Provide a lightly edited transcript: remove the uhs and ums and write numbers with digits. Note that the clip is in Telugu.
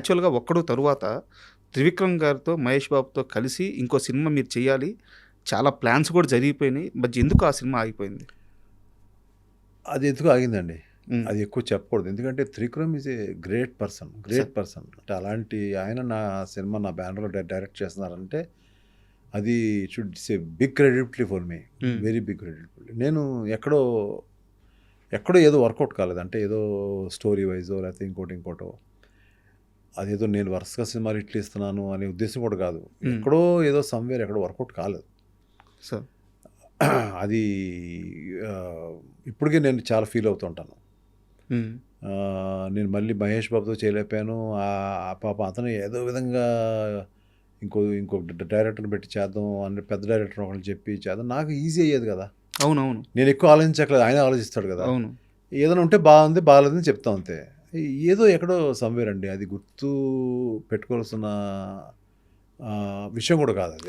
యాక్చువల్‌గా 'ఒక్కడు' తరువాత త్రివిక్రమ్ గారితో, మహేష్ బాబుతో కలిసి ఇంకో సినిమా మీరు చేయాలి. చాలా ప్లాన్స్ కూడా జరిగిపోయినాయి. బట్ ఎందుకు ఆ సినిమా ఆగిపోయింది? అది ఎందుకో ఆగిందండి. హ్మ్. అది ఎక్కువ చెప్పకూడదు. ఎందుకంటే Trivikram is a great person. Great సరే. పర్సన్. అంటే అలాంటి ఆయన నా సినిమా నా బ్యానర్‌లో డైరెక్ట్ చేస్తున్నారంటే అది should say big credibility for me. Hmm. Very big credibility. నేను ఎక్కడో ఏదో వర్కౌట్ కాలేదు. అంటే ఏదో స్టోరీ వైజో లేకపోతే ఇంకోటో అదేదో నేను వరుసగా సినిమాలు హిట్లు ఇస్తున్నాను అనే ఉద్దేశం కూడా కాదు. హ్మ్. ఎక్కడో ఏదో సమ్‌వేర్ ఎక్కడో వర్కౌట్ కాలేదు. సో అది ఇప్పటికే నేను చాలా ఫీల్ అవుతుంటాను. హ్మ్. నేను మళ్ళీ మహేష్ బాబుతో చేయలేకపోయాను. పాపం అతను ఏదో విధంగా ఇంకో డైరెక్టర్‌ని పెట్టి చేద్దాం అని పెద్ద డైరెక్టర్ ఒకళ్ళని చెప్పి చేద్దాం. నాకు ఈజీ అయ్యేది కదా! అవునవును. నేను ఎక్కువ ఆలోచించక్కర్లేదు. ఆయనే ఆలోచిస్తాడు కదా! అవును. ఏదైనా ఉంటే బాగుంది, బాలేదని చెప్తాం అంతే. ఏదో ఎక్కడో సమ్‌వేర్ అండి. అది గుర్తు పెట్టుకోవాల్సిన విషయం కూడా కాదది.